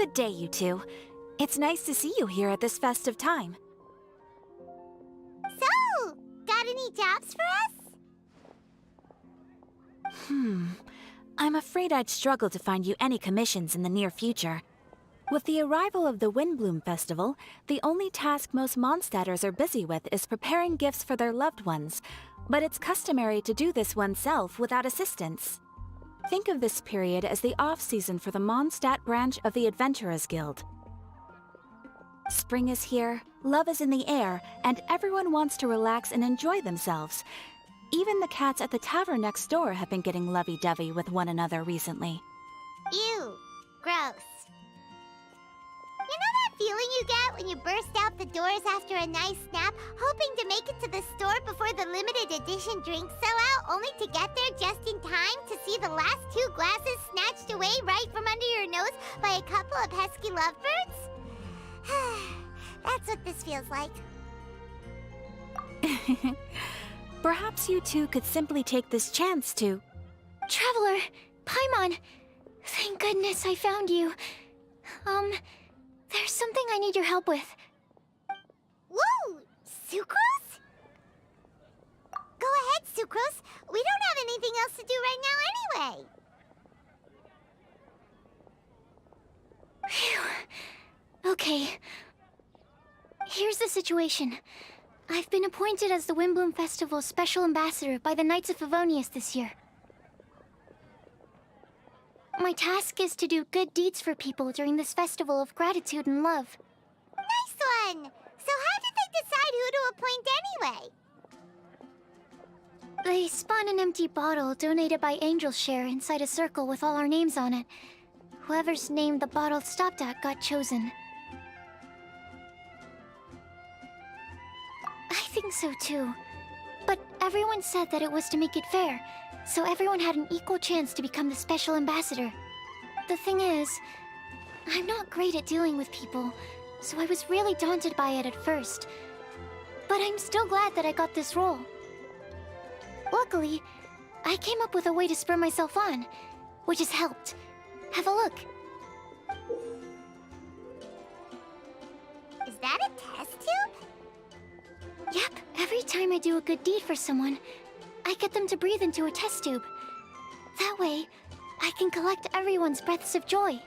Good day, you two. It's nice to see you here at this festive time. So, got any jobs for us? I'm afraid I'd struggle to find you any commissions in the near future. With the arrival of the Windbloom Festival, the only task most Mondstadters are busy with is preparing gifts for their loved ones, but it's customary to do this oneself without assistance. Think of this period as the off-season for the Mondstadt branch of the Adventurers Guild. Spring is here, love is in the air, and everyone wants to relax and enjoy themselves. Even the cats at the tavern next door have been getting lovey-dovey with one another recently. Ew. Gross. You know that feeling you get when you burst out the doors after a nice nap, hoping to make it to the store before the limited edition drinks sell out, only to get there just in time to see the last 2 glasses snatched away right from under your nose by a couple of pesky lovebirds? That's what this feels like. Perhaps you two could simply take this chance to... Traveler! Paimon! Thank goodness I found you. There's something I need your help with. Whoa! Sucrose? Go ahead, Sucrose. We don't have anything else to do right now anyway. Phew. Okay. Here's the situation. I've been appointed as the Windbloom Festival's special ambassador by the Knights of Favonius this year. My task is to do good deeds for people during this festival of gratitude and love. Nice one! So how did they decide who to appoint anyway? They spun an empty bottle donated by Angel's Share inside a circle with all our names on it. Whoever's name the bottle stopped at got chosen. I think so too. But everyone said that it was to make it fair, so everyone had an equal chance to become the special ambassador. The thing is, I'm not great at dealing with people, so I was really daunted by it at first. But I'm still glad that I got this role. Luckily, I came up with a way to spur myself on, which has helped. Have a look. Is that a test tube? Yep, every time I do a good deed for someone, I get them to breathe into a test tube. That way, I can collect everyone's breaths of joy.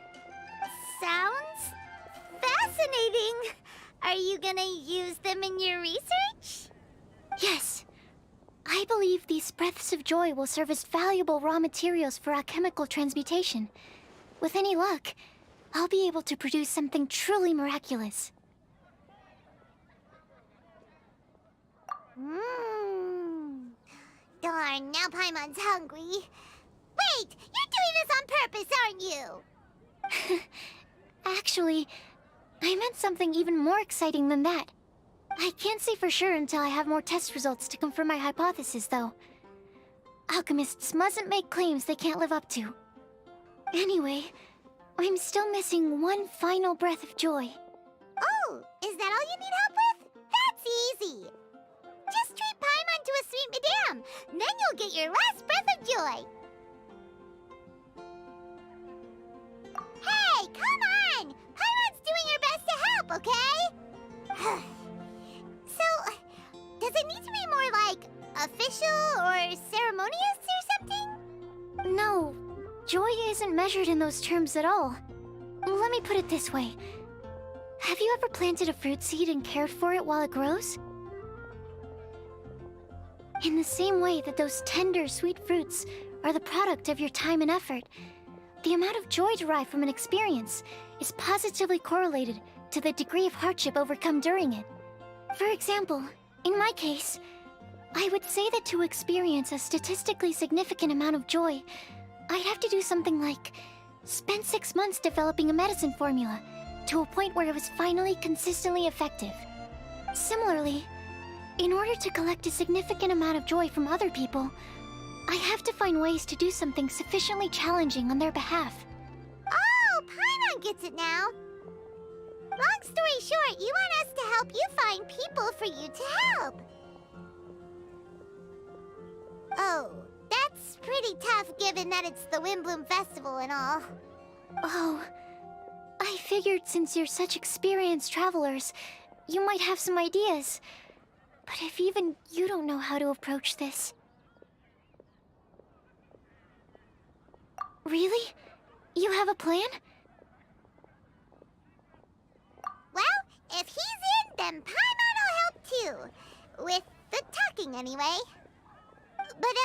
Sounds fascinating. Are you gonna use them in your research? Yes. I believe these breaths of joy will serve as valuable raw materials for alchemical transmutation. With any luck, I'll be able to produce something truly miraculous. Darn, now Paimon's hungry. Wait, you're doing this on purpose, aren't you? Actually, I meant something even more exciting than that. I can't say for sure until I have more test results to confirm my hypothesis, though. Alchemists mustn't make claims they can't live up to. Anyway, I'm still missing one final breath of joy. Oh, is that all you need help with? That's easy. Just treat Paimon to a sweet madame. Then you'll get your last breath of joy. Hey, come on! Paimon's doing her best to help, okay? So, does it need to be more like official or ceremonious or something? No, joy isn't measured in those terms at all. Let me put it this way. Have you ever planted a fruit seed and cared for it while it grows? In the same way that those tender, sweet fruits are the product of your time and effort, the amount of joy derived from an experience is positively correlated to the degree of hardship overcome during it. For example, in my case, I would say that to experience a statistically significant amount of joy, I'd have to do something like spend 6 months developing a medicine formula to a point where it was finally consistently effective. Similarly, in order to collect a significant amount of joy from other people, I have to find ways to do something sufficiently challenging on their behalf. Oh, Paimon gets it now. Long story short, you want us to help you find people for you to help. Oh, that's pretty tough given that it's the Windbloom Festival and all. Oh, I figured since you're such experienced travelers, you might have some ideas. But if even you don't know how to approach this... Really? You have a plan? Well, if he's in, then Paimon will help too. With the talking, anyway. But,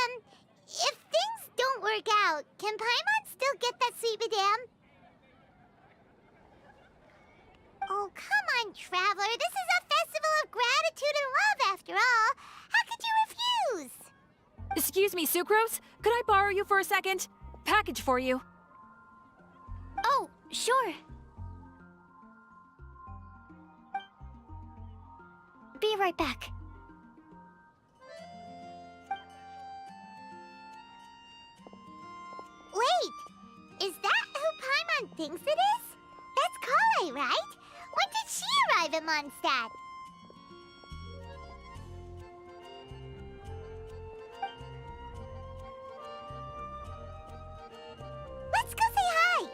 if things don't work out, can Paimon still get that sweet madame? Oh, come on, Traveler. This is a festival of gratitude and love, after all. How could you refuse? Excuse me, Sucrose? Could I borrow you for a second? Package for you. Oh, sure. Be right back. Wait, is that who Paimon thinks it is? That's Kale, right? When did she arrive at Mondstadt? Let's go say hi!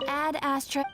Add Astra.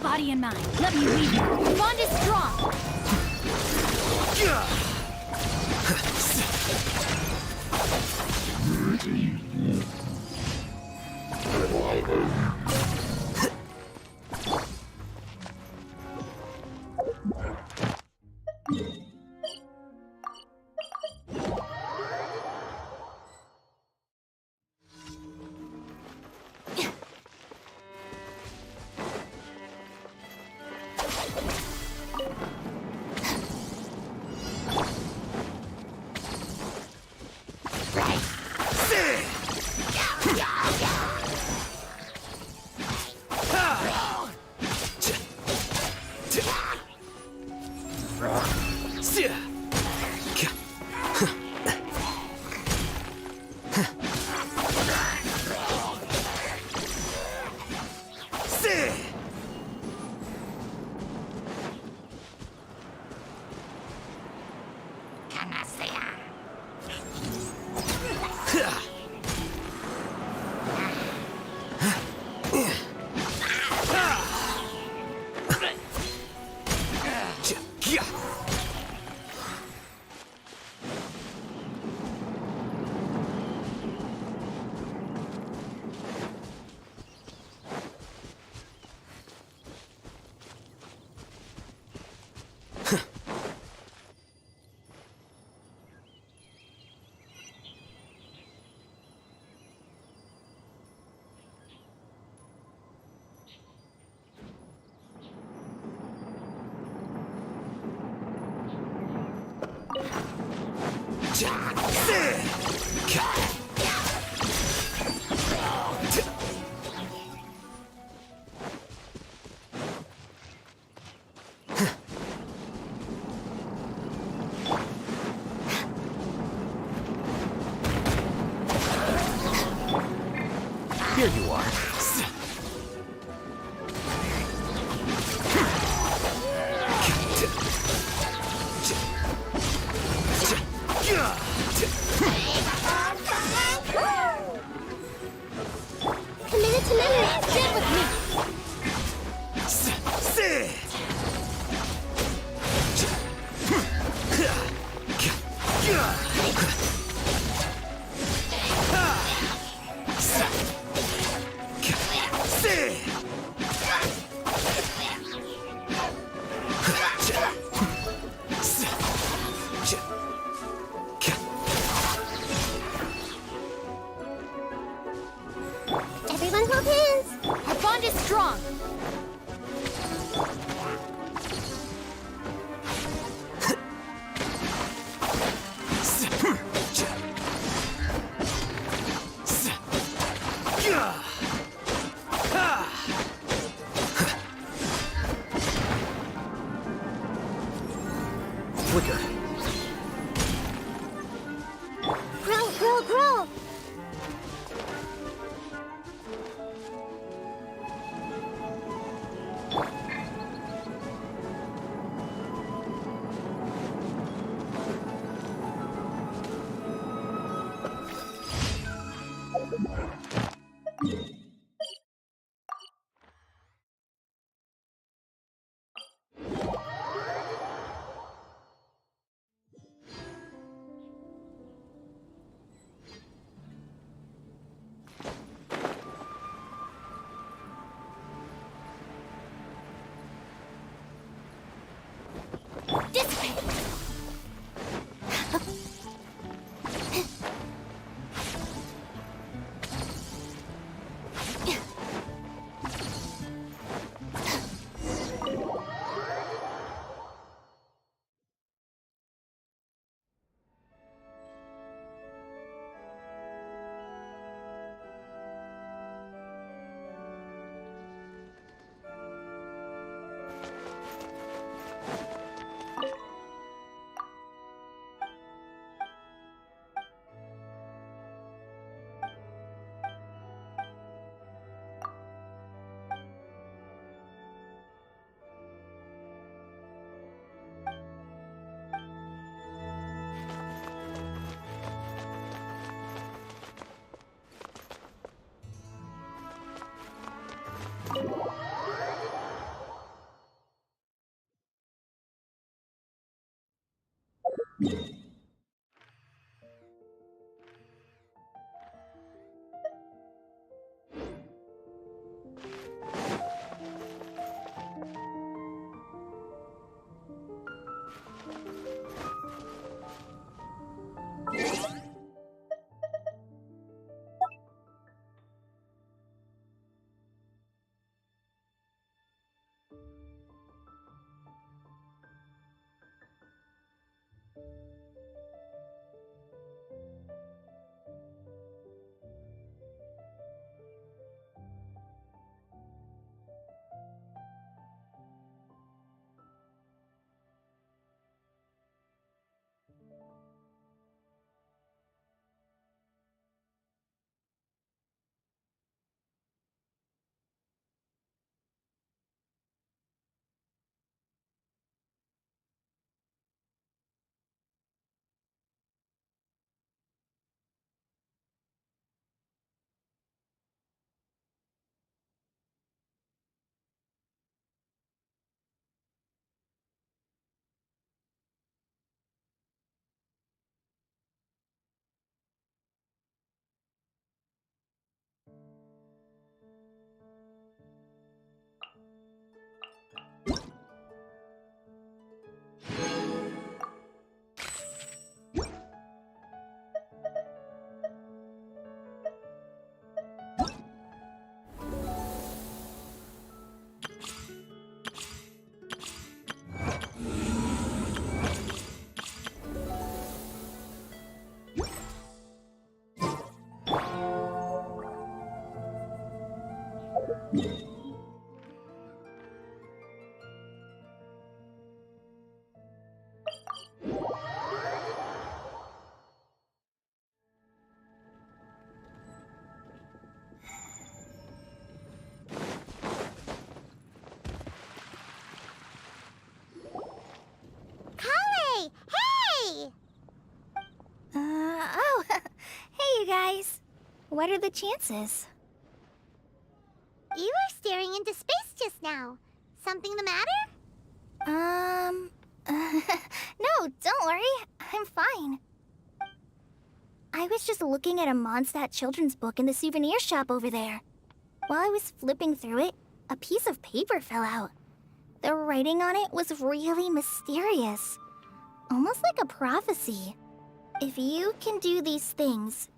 Body and mind, let me lead you. Bond is strong. Here you are. Committed to memory. Stand with me. Everyone hold hands. Our bond is strong. Flicker. Grow, grow, grow. Dissipate. What are the chances? You were staring into space just now. Something the matter? No, don't worry. I'm fine. I was just looking at a Mondstadt children's book in the souvenir shop over there. While I was flipping through it, a piece of paper fell out. The writing on it was really mysterious. Almost like a prophecy. If you can do these things,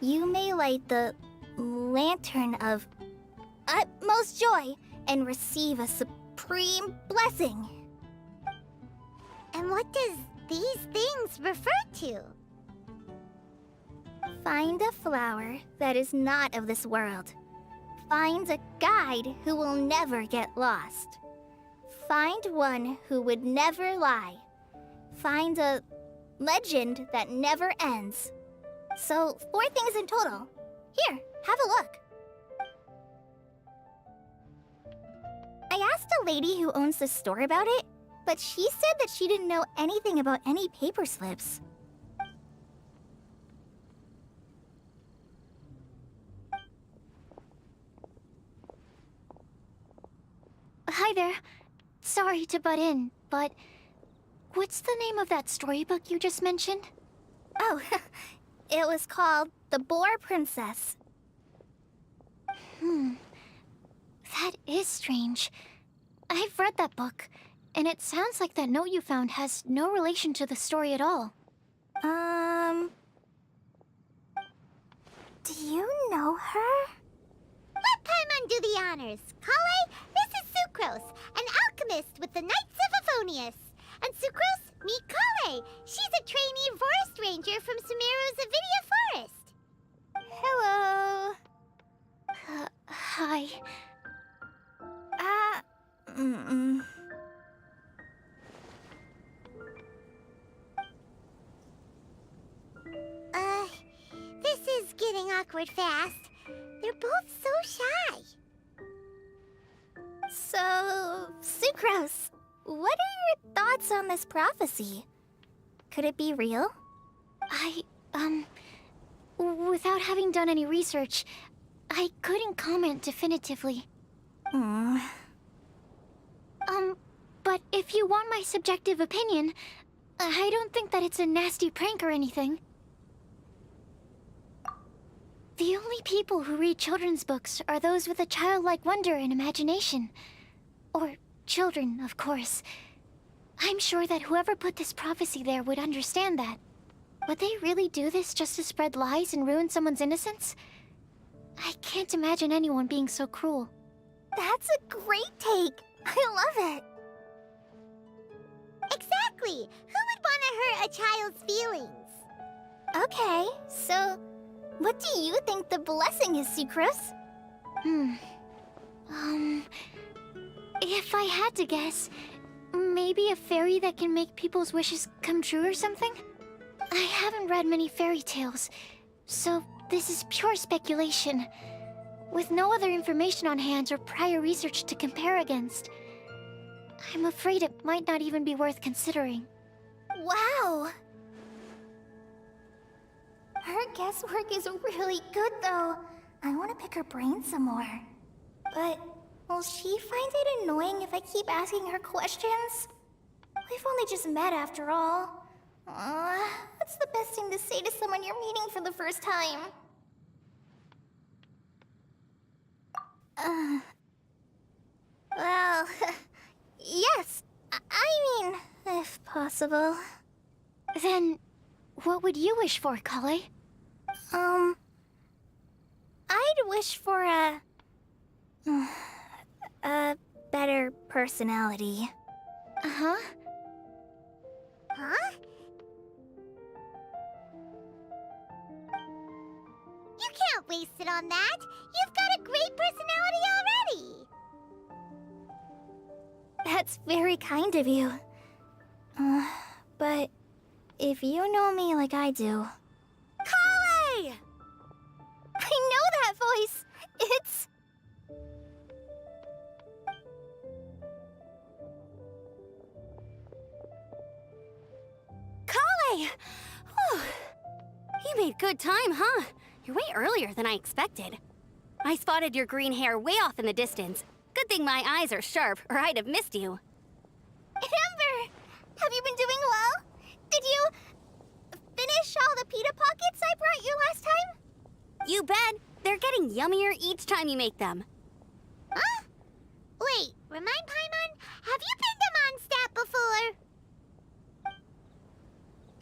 you may light the lantern of utmost joy and receive a supreme blessing. And what does these things refer to? Find a flower that is not of this world. Find a guide who will never get lost. Find one who would never lie. Find a legend that never ends. So, 4 things in total. Here, have a look. I asked a lady who owns the store about it, but she said that she didn't know anything about any paper slips. Hi there. Sorry to butt in, but what's the name of that storybook you just mentioned? Oh, it was called The Boar Princess. That is strange. I've read that book, and it sounds like that note you found has no relation to the story at all. Do you know her? Let Paimon do the honors. Kale, this is Sucrose, an alchemist with the Knights of Favonius. And Sucrose, meet Kale. She's a trainee forest ranger from Sumeru's Avidia Forest. Hello. Hi. This is getting awkward fast. They're both so shy. So, Sucrose, what are your thoughts on this prophecy? Could it be real? Without having done any research, I couldn't comment definitively. But if you want my subjective opinion, I don't think that it's a nasty prank or anything. The only people who read children's books are those with a childlike wonder and imagination. Or children, of course. I'm sure that whoever put this prophecy there would understand that. Would they really do this just to spread lies and ruin someone's innocence? I can't imagine anyone being so cruel. That's a great take. I love it. Exactly. Who would want to hurt a child's feelings? Okay, so what do you think the blessing is, Sucrose? If I had to guess, maybe a fairy that can make people's wishes come true or something? I haven't read many fairy tales, so this is pure speculation, with no other information on hand or prior research to compare against. I'm afraid it might not even be worth considering. Wow! Her guesswork is really good, though. I want to pick her brain some more. But will she find it annoying if I keep asking her questions? We've only just met after all. What's the best thing to say to someone you're meeting for the first time? Well, yes. I mean, if possible. Then, what would you wish for, Kale? I'd wish for a better personality. Uh-huh. Huh? You can't waste it on that. You've got a great personality already. That's very kind of you. But if you know me like I do... Kale! I know that voice! It's... Kale! You made good time, huh? You're way earlier than I expected. I spotted your green hair way off in the distance. Good thing my eyes are sharp, or I'd have missed you. Amber! Have you been doing well? Did you finish all the pita pockets I brought you last time? You bet. They're getting yummier each time you make them. Huh? Wait, remind Paimon, have you been to Mondstadt before?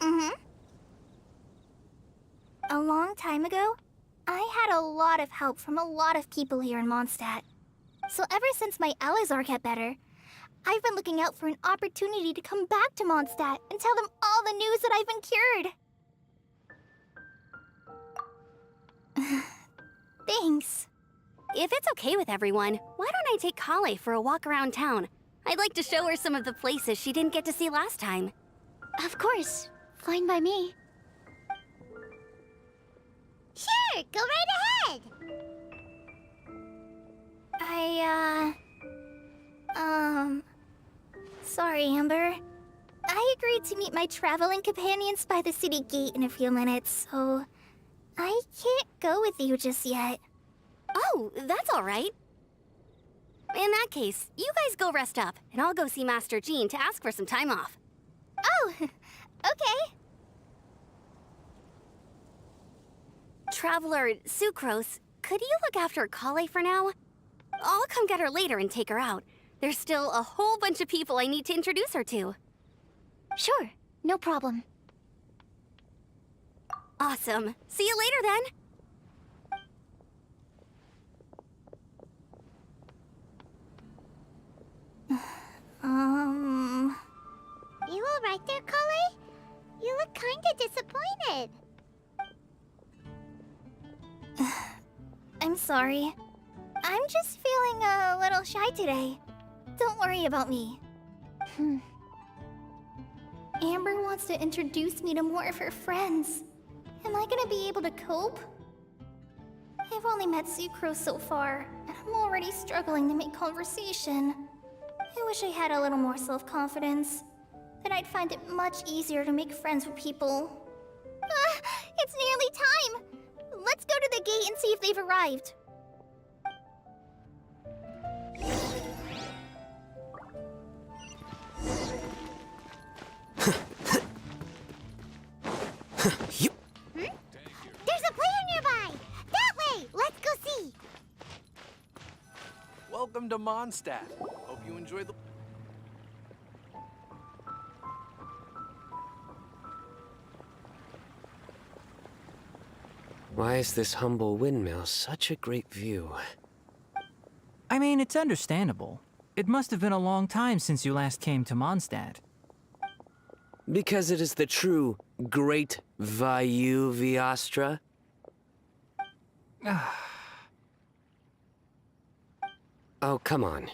Mm-hmm. A long time ago, I had a lot of help from a lot of people here in Mondstadt. So ever since my Elazar got better, I've been looking out for an opportunity to come back to Mondstadt and tell them all the news that I've been cured. Thanks. If it's okay with everyone, why don't I take Kale for a walk around town? I'd like to show her some of the places she didn't get to see last time. Of course. Fine by me. Sure, go right ahead. Sorry, Amber. I agreed to meet my traveling companions by the city gate in a few minutes, so I can't go with you just yet. Oh, that's all right. In that case, you guys go rest up, and I'll go see Master Jean to ask for some time off. Oh, okay. Traveler Sucrose, could you look after Kale for now? I'll come get her later and take her out. There's still a whole bunch of people I need to introduce her to. Sure, no problem. Awesome. See you later then. You all right there, Kale? You look kinda disappointed. I'm sorry. I'm just feeling a little shy today. Don't worry about me. Amber wants to introduce me to more of her friends. Am I gonna be able to cope? I've only met Sucrose so far, and I'm already struggling to make conversation. I wish I had a little more self-confidence. Then I'd find it much easier to make friends with people. It's nearly time! Let's go to the gate and see if they've arrived. There's a player nearby! That way! Let's go see! Welcome to Mondstadt. Hope you enjoy the... Why is this humble windmill such a great view? I mean, it's understandable. It must have been a long time since you last came to Mondstadt. Because it is the true Great Vayu Viastra? Oh, come on.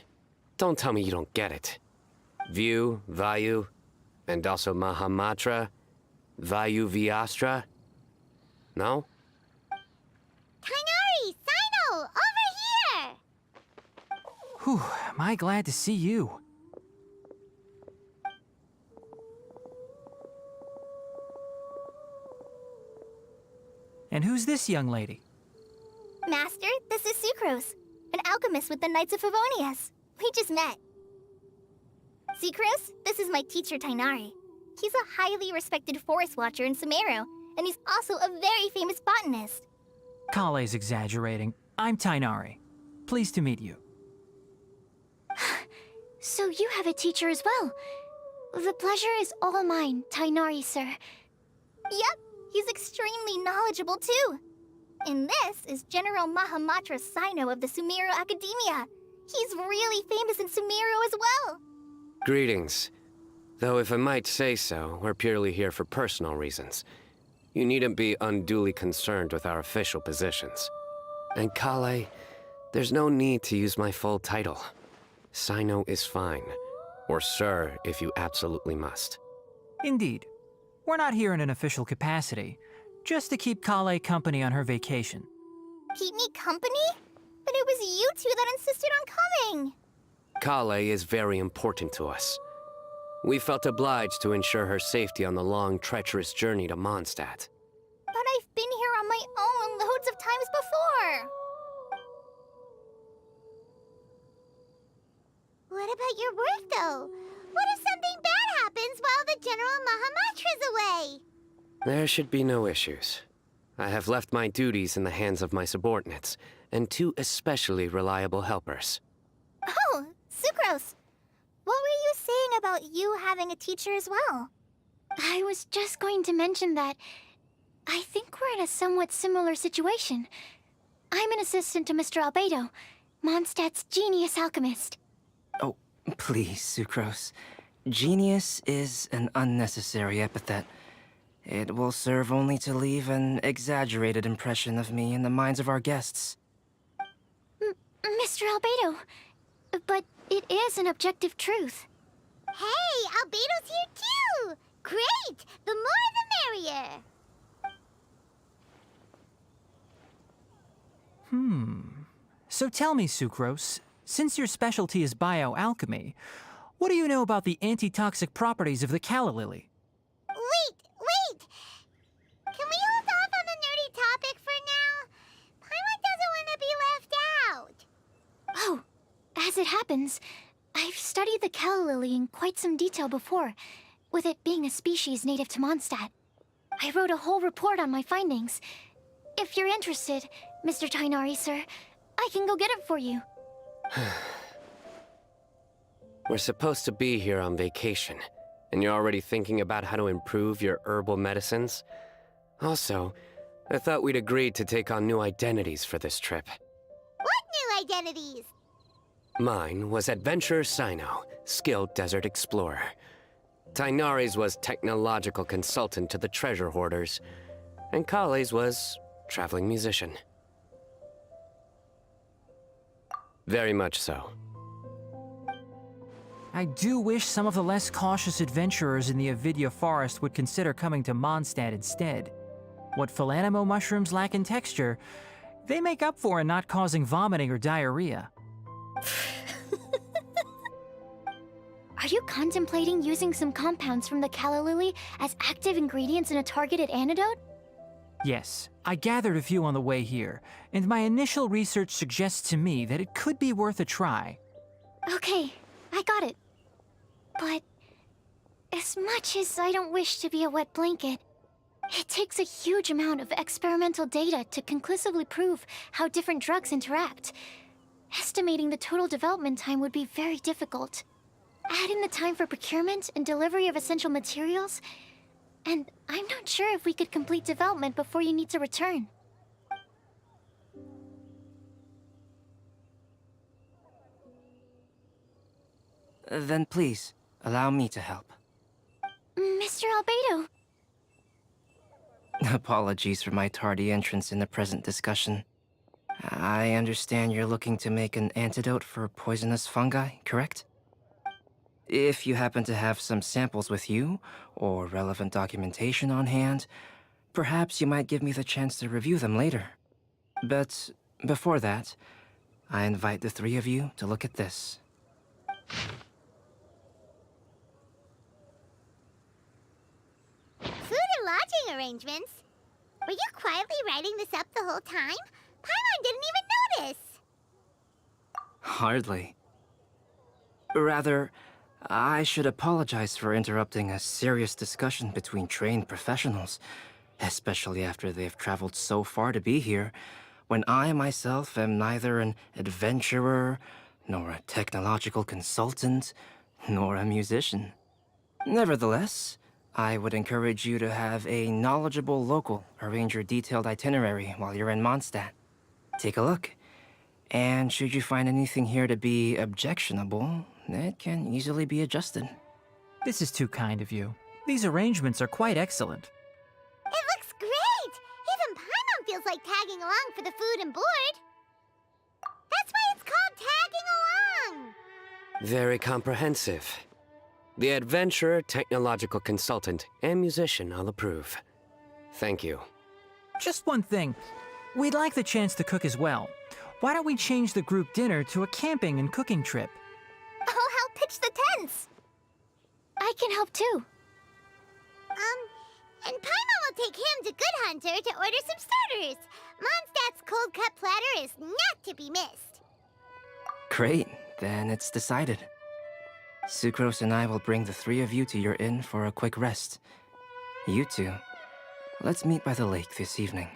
Don't tell me you don't get it. View, Vayu, and also Mahamatra, Vayu Viastra? No? Kainari! Sino! Over here! Whew, am I glad to see you. And who's this young lady? Master, this is Sucrose, an alchemist with the Knights of Favonius. We just met. Sucrose, this is my teacher Tainari. He's a highly respected forest watcher in Sumeru, and he's also a very famous botanist. Kale's exaggerating. I'm Tainari. Pleased to meet you. So you have a teacher as well. The pleasure is all mine, Tainari, sir. Yep, he's extremely knowledgeable too. And this is General Mahamatra Sino of the Sumeru Academia. He's really famous in Sumeru as well. Greetings. Though if I might say so, we're purely here for personal reasons. You needn't be unduly concerned with our official positions. And Kale, there's no need to use my full title. Sino is fine. Or sir, if you absolutely must. Indeed. We're not here in an official capacity, just to keep Kale company on her vacation. Keep me company? But it was you two that insisted on coming. Kale is very important to us. We felt obliged to ensure her safety on the long, treacherous journey to Mondstadt. But I've been here on my own loads though? What if something bad happens while the General Mahamatra's away? There should be no issues. I have left my duties in the hands of my subordinates, and 2 especially reliable helpers. Oh, Sucrose. What were you saying about you having a teacher as well? I was just going to mention that I think we're in a somewhat similar situation. I'm an assistant to Mr. Albedo, Mondstadt's genius alchemist. Oh, please, Sucrose. Genius is an unnecessary epithet. It will serve only to leave an exaggerated impression of me in the minds of our guests. Mr. Albedo, but it is an objective truth. Hey, Albedo's here too! Great! The more the merrier! So tell me, Sucrose, since your specialty is bioalchemy, what do you know about the antitoxic properties of the calla lily? Wait! Can we hold off on the nerdy topic for now? Paimon doesn't want to be left out. Oh, as it happens, I've studied the calla lily in quite some detail before, with it being a species native to Mondstadt. I wrote a whole report on my findings. If you're interested, Mr. Tainari, sir, I can go get it for you. We're supposed to be here on vacation, and you're already thinking about how to improve your herbal medicines? Also, I thought we'd agreed to take on new identities for this trip. What new identities? Mine was Adventurer Sino, skilled desert explorer. Tainari's was technological consultant to the treasure hoarders, and Kale's was traveling musician. Very much so. I do wish some of the less cautious adventurers in the Avidya forest would consider coming to Mondstadt instead. What Philanimo mushrooms lack in texture, they make up for in not causing vomiting or diarrhea. Are you contemplating using some compounds from the calla lily as active ingredients in a targeted antidote? Yes, I gathered a few on the way here, and my initial research suggests to me that it could be worth a try. Okay, I got it. But as much as I don't wish to be a wet blanket, it takes a huge amount of experimental data to conclusively prove how different drugs interact. Estimating the total development time would be very difficult. Add in the time for procurement and delivery of essential materials, and I'm not sure if we could complete development before you need to return. Then please, allow me to help. Mr. Albedo. Apologies for my tardy entrance in the present discussion. I understand you're looking to make an antidote for poisonous fungi, correct? If you happen to have some samples with you, or relevant documentation on hand, perhaps you might give me the chance to review them later. But before that, I invite the 3 of you to look at this. Food and lodging arrangements? Were you quietly writing this up the whole time? Paimon didn't even notice! Hardly. Rather, I should apologize for interrupting a serious discussion between trained professionals, especially after they've traveled so far to be here, when I myself am neither an adventurer, nor a technological consultant, nor a musician. Nevertheless, I would encourage you to have a knowledgeable local arrange your detailed itinerary while you're in Mondstadt. Take a look, and should you find anything here to be objectionable, it can easily be adjusted. This is too kind of you. These arrangements are quite excellent. It looks great! Even Paimon feels like tagging along for the food and board. That's why it's called tagging along! Very comprehensive. The adventurer, technological consultant, and musician all approve. Thank you. Just one thing. We'd like the chance to cook as well. Why don't we change the group dinner to a camping and cooking trip? I'll help pitch the tents. I can help too. And Paimon will take him to Good Hunter to order some starters. Mondstadt's cold cut platter is not to be missed. Great, then it's decided. Sucrose and I will bring the three of you to your inn for a quick rest. You two, let's meet by the lake this evening.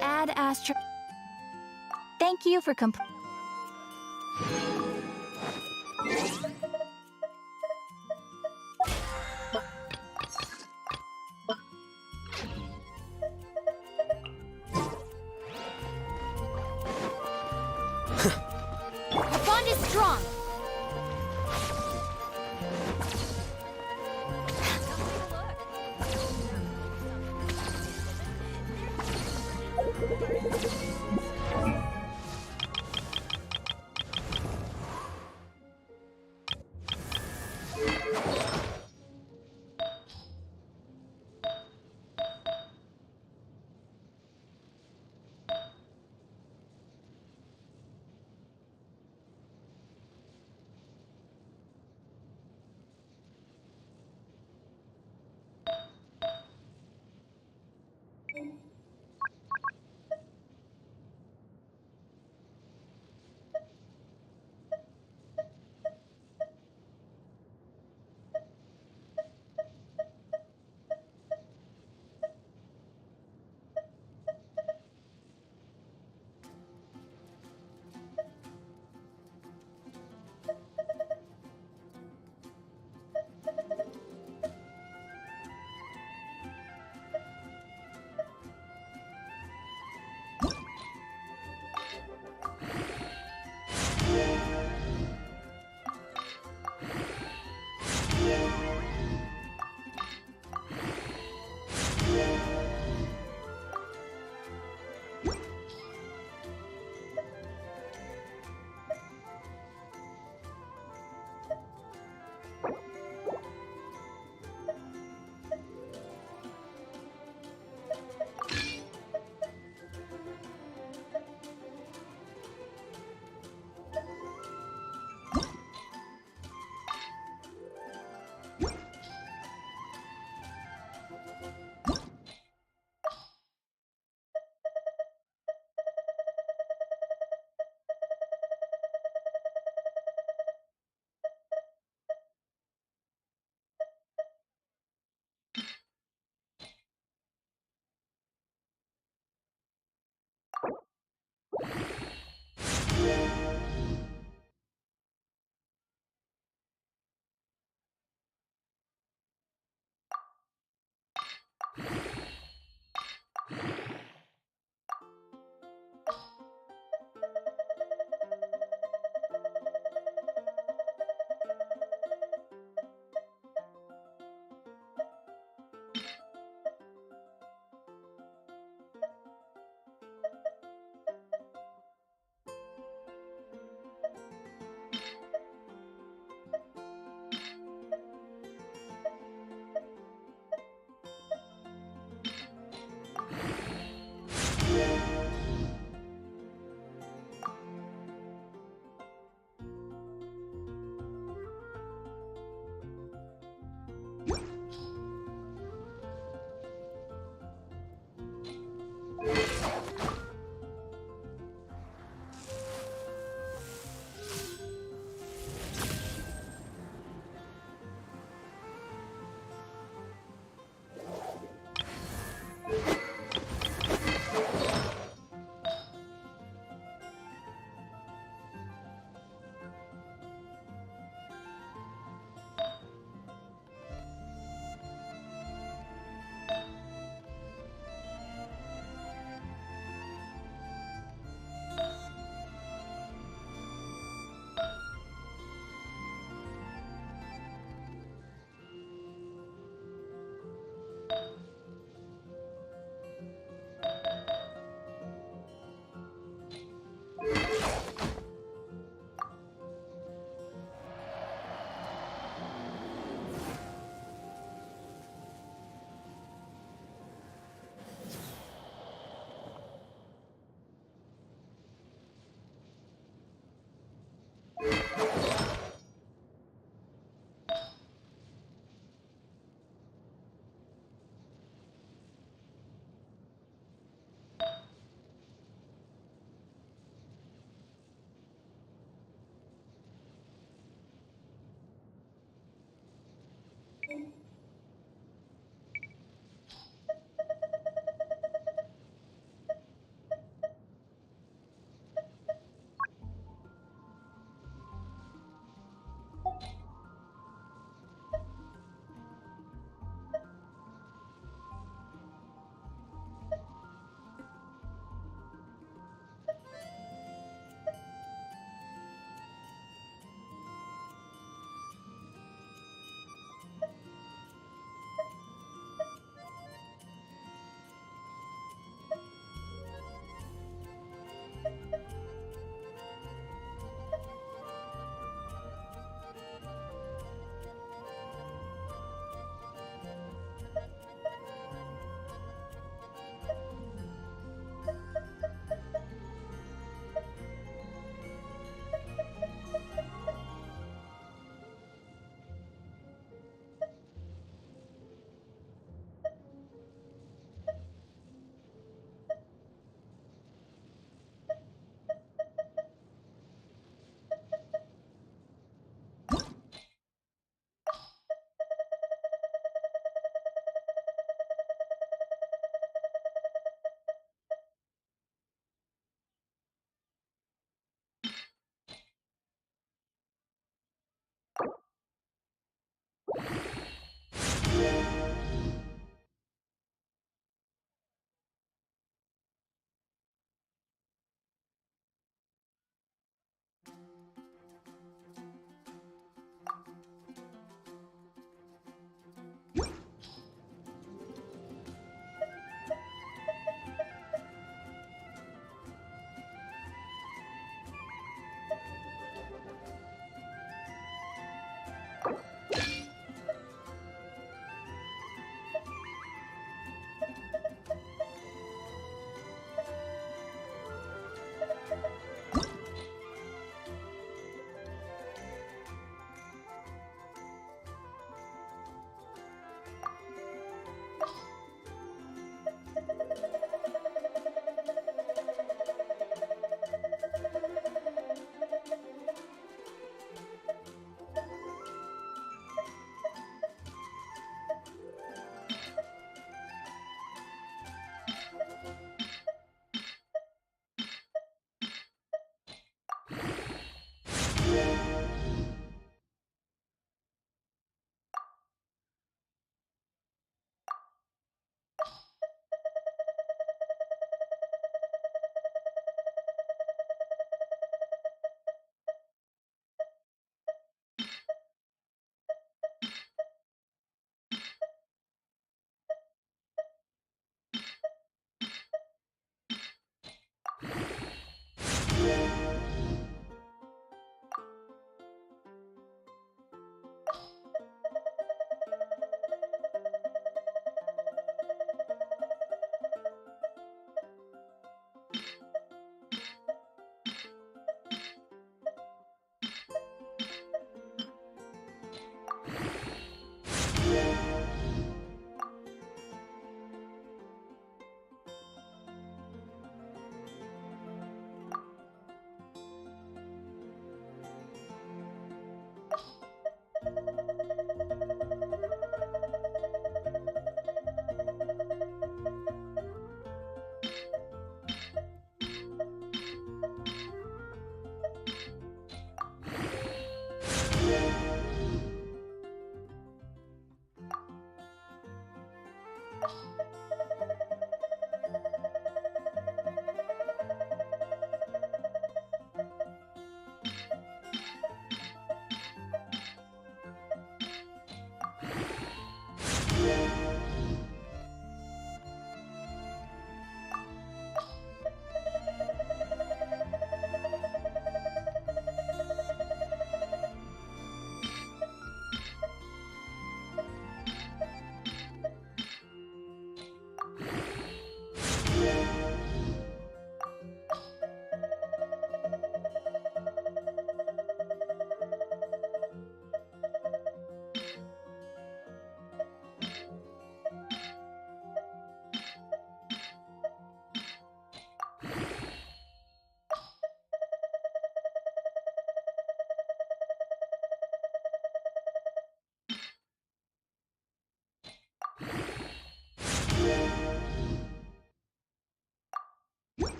Ad Astra. Thank you for Our bond is strong.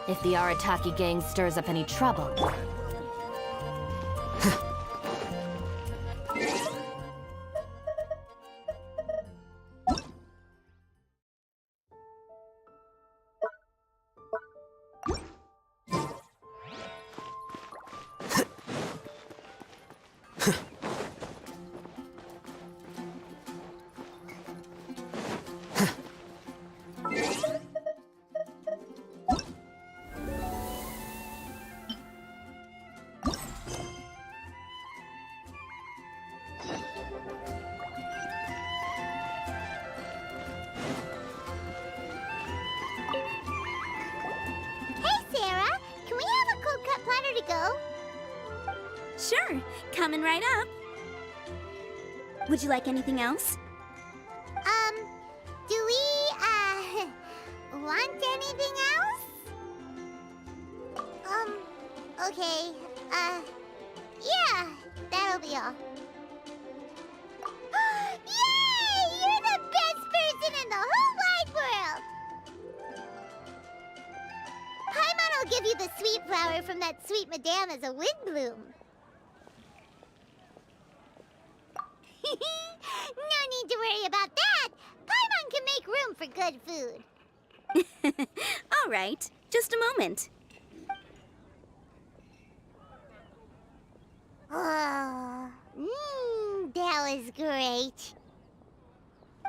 if the Arataki gang stirs up any trouble. Hey, Sarah! Can we have a cold cut platter to go? Sure, coming right up. Would you like anything else? Do we, want anything else? Okay, yeah, that'll be all. Yay! You're the best person in the whole wide world! Paimon will give you the sweet flower from that sweet madame as a wind bloom. No need to worry about that! Paimon can make room for good food. All right, just a moment. Oh, that was great.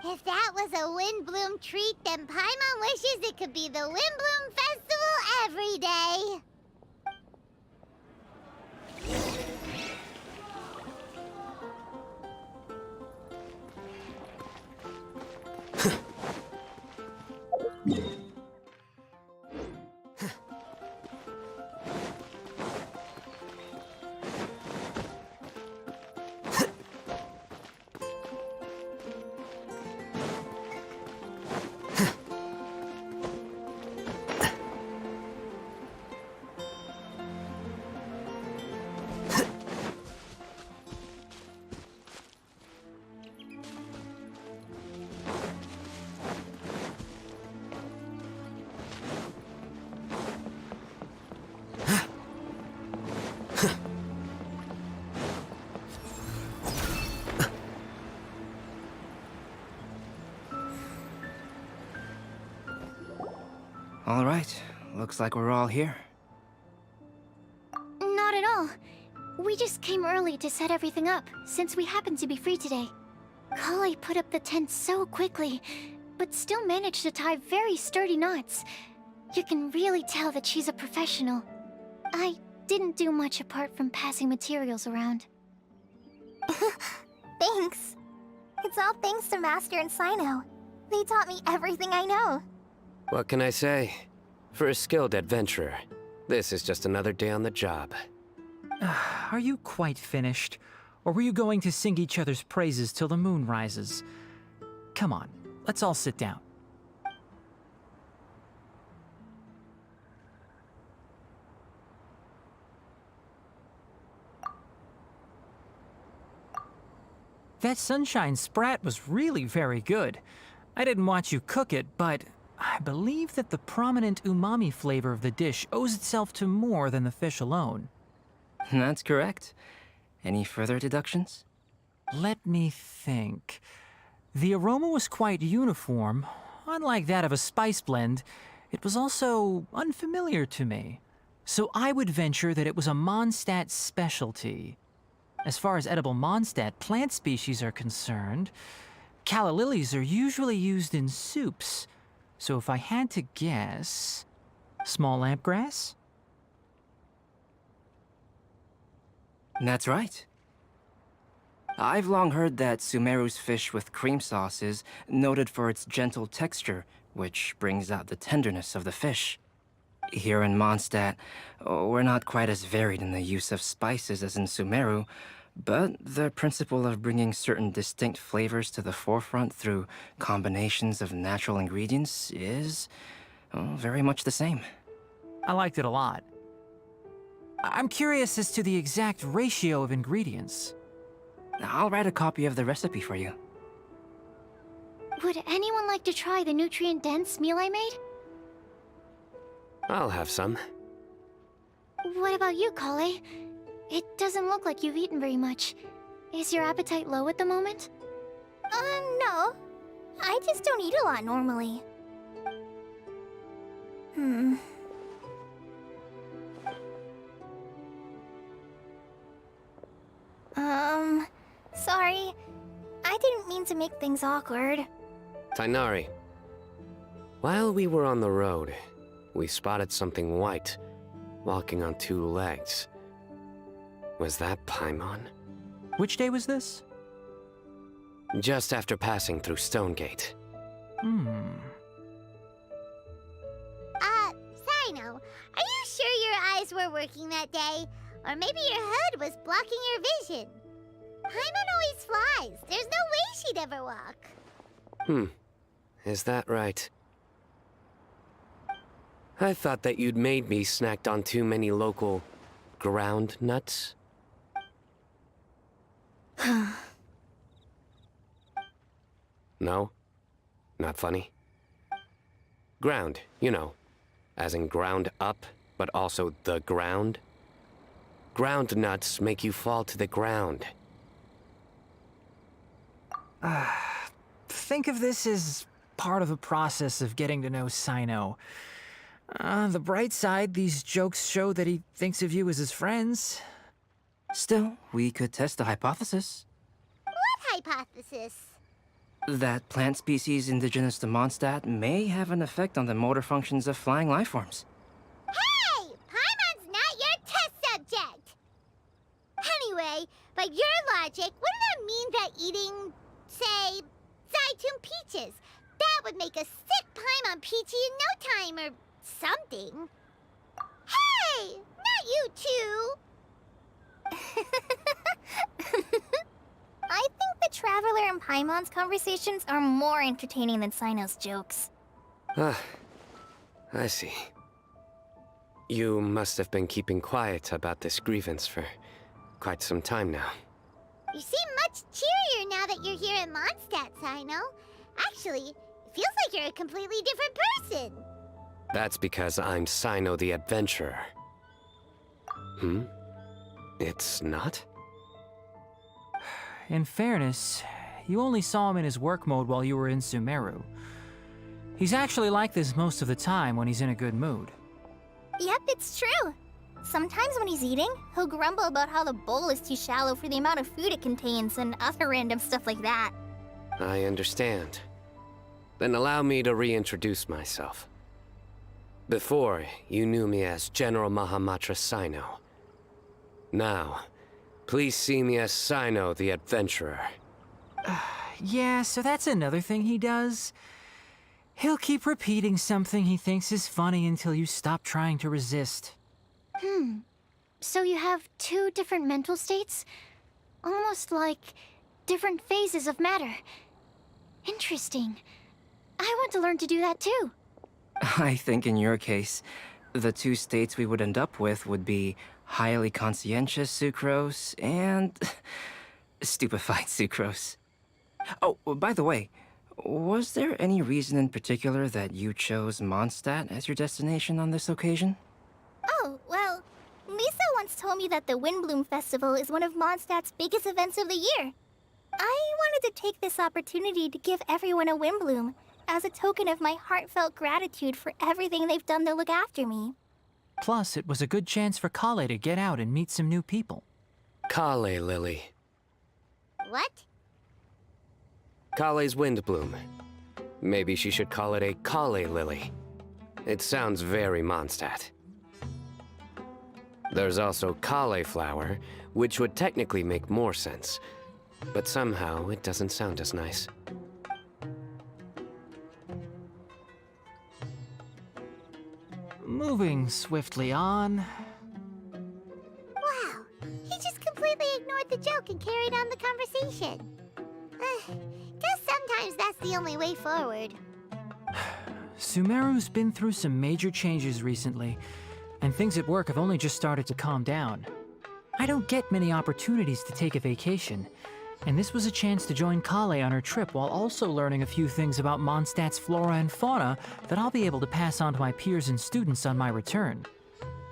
If that was a Windbloom treat, then Paimon wishes it could be the Windbloom Festival every day. All right, looks like we're all here. Not at all. We just came early to set everything up, since we happen to be free today. Kale put up the tent so quickly, but still managed to tie very sturdy knots. You can really tell that she's a professional. I didn't do much apart from passing materials around. Thanks. It's all thanks to Master and Sino. They taught me everything I know. What can I say? For a skilled adventurer, this is just another day on the job. Are you quite finished? Or were you going to sing each other's praises till the moon rises? Come on, let's all sit down. That sunshine sprat was really very good. I didn't watch you cook it, but I believe that the prominent umami flavor of the dish owes itself to more than the fish alone. That's correct. Any further deductions? Let me think. The aroma was quite uniform. Unlike that of a spice blend, it was also unfamiliar to me. So I would venture that it was a Mondstadt specialty. As far as edible Mondstadt plant species are concerned, calla lilies are usually used in soups. So if I had to guess, small lampgrass? That's right. I've long heard that Sumeru's fish with cream sauce is noted for its gentle texture, which brings out the tenderness of the fish. Here in Mondstadt, we're not quite as varied in the use of spices as in Sumeru, but the principle of bringing certain distinct flavors to the forefront through combinations of natural ingredients is very much the same. I liked it a lot. I'm curious as to the exact ratio of ingredients. I'll write a copy of the recipe for you. Would anyone like to try the nutrient-dense meal I made? I'll have some. What about you, Kale? It doesn't look like you've eaten very much. Is your appetite low at the moment? No. I just don't eat a lot normally. Sorry. I didn't mean to make things awkward. Tainari. While we were on the road, we spotted something white, walking on two legs. Was that Paimon? Which day was this? Just after passing through Stonegate. Sino, are you sure your eyes were working that day? Or maybe your hood was blocking your vision? Paimon always flies. There's no way she'd ever walk. Is that right? I thought that you'd made me snacked on too many local ground nuts. No? Not funny? Ground, you know. As in ground up, but also the ground. Ground nuts make you fall to the ground. Think of this as part of the process of getting to know Sino. The bright side, these jokes show that he thinks of you as his friends. Still, we could test the hypothesis. What hypothesis? That plant species indigenous to Mondstadt may have an effect on the motor functions of flying lifeforms. Hey! Paimon's not your test subject! Anyway, by your logic, wouldn't that mean that eating, say, Zaitun peaches, that would make a sick Paimon peachy in no time or something? Hey! Not you two! I think the Traveler and Paimon's conversations are more entertaining than Sino's jokes. I see. You must have been keeping quiet about this grievance for quite some time now. You seem much cheerier now that you're here in Mondstadt, Sino. Actually, it feels like you're a completely different person. That's because I'm Sino the Adventurer. It's not? In fairness, you only saw him in his work mode while you were in Sumeru. He's actually like this most of the time when he's in a good mood. Yep, it's true. Sometimes when he's eating, he'll grumble about how the bowl is too shallow for the amount of food it contains and other random stuff like that. I understand. Then allow me to reintroduce myself. Before, you knew me as General Mahamatra Sino. Now, please see me as Sino the Adventurer. Yeah, so that's another thing he does. He'll keep repeating something he thinks is funny until you stop trying to resist. So you have two different mental states? Almost like different phases of matter. Interesting. I want to learn to do that too. I think in your case, the two states we would end up with would be highly conscientious sucrose and stupefied sucrose. Oh, by the way, was there any reason in particular that you chose Mondstadt as your destination on this occasion? Oh, well, Lisa once told me that the Windbloom Festival is one of Mondstadt's biggest events of the year. I wanted to take this opportunity to give everyone a Windbloom as a token of my heartfelt gratitude for everything they've done to look after me. Plus, it was a good chance for Kale to get out and meet some new people. Kale Lily. What? Kale's Windbloom. Maybe she should call it a Kale Lily. It sounds very Mondstadt. There's also cauliflower, which would technically make more sense, but somehow it doesn't sound as nice. Moving swiftly on. Wow, he just completely ignored the joke and carried on the conversation. Guess sometimes that's the only way forward. Sumeru's been through some major changes recently, and things at work have only just started to calm down. I don't get many opportunities to take a vacation, And this was a chance to join Kale on her trip while also learning a few things about Mondstadt's flora and fauna that I'll be able to pass on to my peers and students on my return.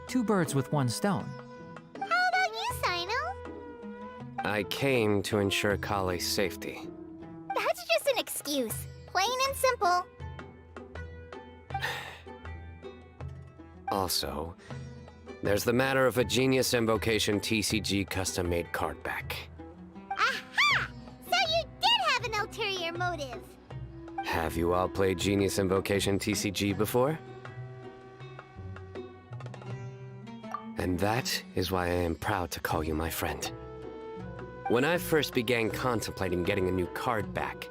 2 birds with 1 stone. How about you, Sino? I came to ensure Kale's safety. That's just an excuse. Plain and simple. Also, there's the matter of a Genius Invocation TCG custom-made card back. Aha! So you did have an ulterior motive. Have you all played Genius Invocation TCG before? And that is why I am proud to call you my friend. When I first began contemplating getting a new card back,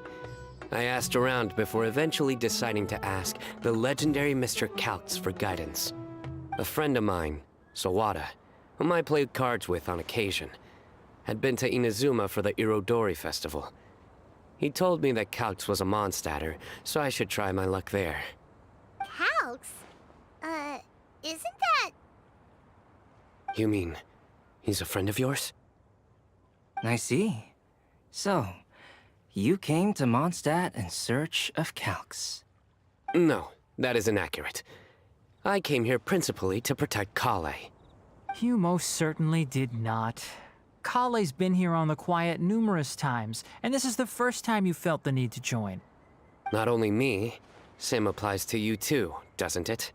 I asked around before eventually deciding to ask the legendary Mr. Calx for guidance. A friend of mine, Sawada, whom I played cards with on occasion, had been to Inazuma for the Irodori festival. He told me that Calx was a Mondstadter, so I should try my luck there. Calx? Isn't that... You mean, he's a friend of yours? I see. So, you came to Mondstadt in search of Calx. No, that is inaccurate. I came here principally to protect Kale. You most certainly did not. Kale's been here on the quiet numerous times, and this is the first time you felt the need to join. Not only me, same applies to you too, doesn't it?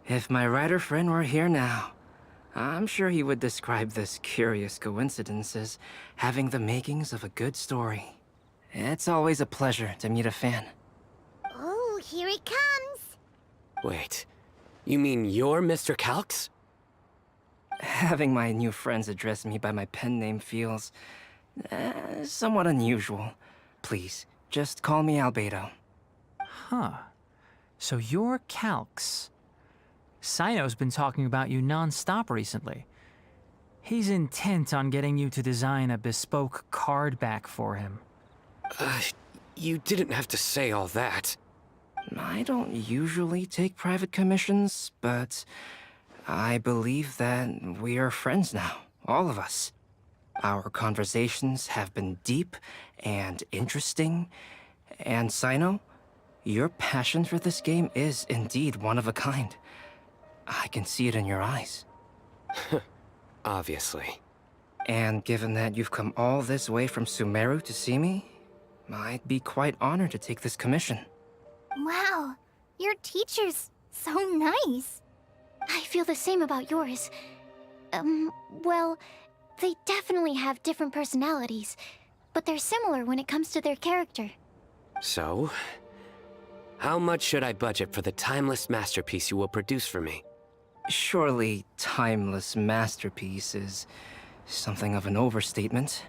If my writer friend were here now, I'm sure he would describe this curious coincidence as having the makings of a good story. It's always a pleasure to meet a fan. Oh, here it comes. Wait, you mean you're Mr. Calx? Having my new friends address me by my pen name feels... somewhat unusual. Please, just call me Albedo. Huh. So you're Calx. Sino's been talking about you non-stop recently. He's intent on getting you to design a bespoke card back for him. You didn't have to say all that. I don't usually take private commissions, but I believe that we are friends now, all of us. Our conversations have been deep and interesting, and Sino, your passion for this game is indeed one of a kind. I can see it in your eyes. Obviously. And given that you've come all this way from Sumeru to see me, I'd be quite honored to take this commission. Wow, your teacher's so nice. I feel the same about yours. Well, they definitely have different personalities, but they're similar when it comes to their character. So, how much should I budget for the timeless masterpiece you will produce for me? Surely, timeless masterpiece is something of an overstatement.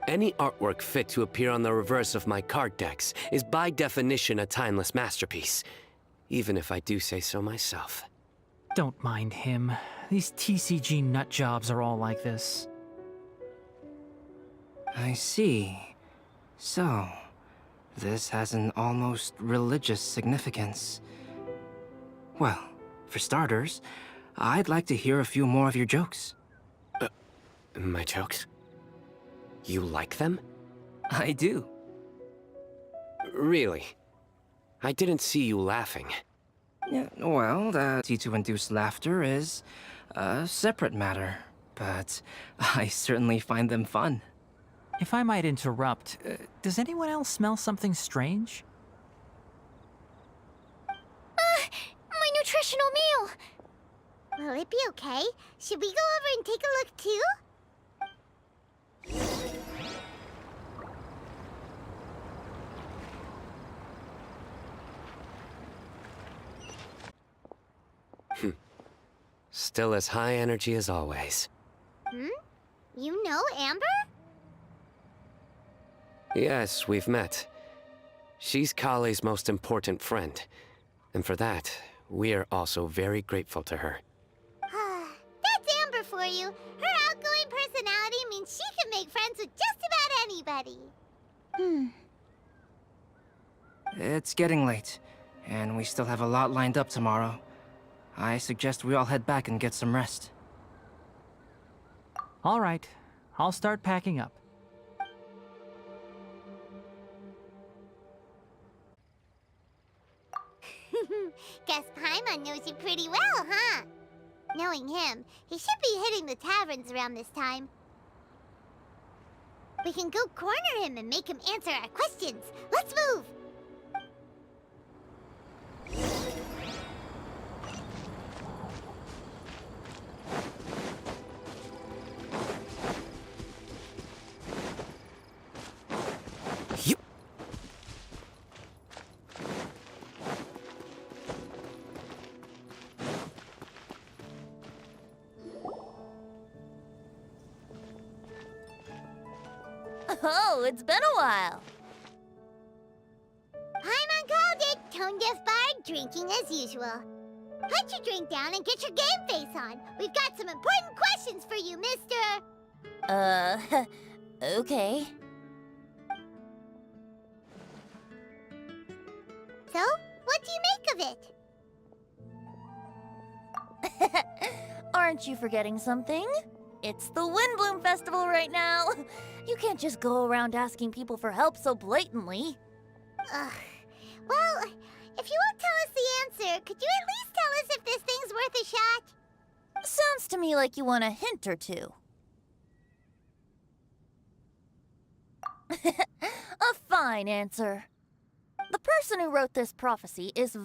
Any artwork fit to appear on the reverse of my card decks is by definition a timeless masterpiece, even if I do say so myself. Don't mind him. These TCG nut jobs are all like this. I see. So, this has an almost religious significance. Well, for starters, I'd like to hear a few more of your jokes. My jokes? You like them? I do. Really? I didn't see you laughing. Yeah, well, the ability to induce laughter is a separate matter, but I certainly find them fun. If I might interrupt, does anyone else smell something strange? My nutritional meal! Will it be okay? Should we go over and take a look too? Still as high energy as always. You know Amber? Yes, we've met. She's Kale's most important friend. And for that, we are also very grateful to her. That's Amber for you. Her outgoing personality means she can make friends with just about anybody. It's getting late, and we still have a lot lined up tomorrow. I suggest we all head back and get some rest. All right. I'll start packing up. Guess Paimon knows you pretty well, huh? Knowing him, he should be hitting the taverns around this time. We can go corner him and make him answer our questions. Let's move! Oh, it's been a while. Paimon called it! Tone-deaf bard, drinking as usual. Put your drink down and get your game face on. We've got some important questions for you, mister! Okay. So, what do you make of it? Aren't you forgetting something? It's the Windbloom Festival right now. You can't just go around asking people for help so blatantly. Ugh. Well, if you won't tell us the answer, could you at least tell us if this thing's worth a shot? Sounds to me like you want a hint or two. A fine answer. The person who wrote this prophecy is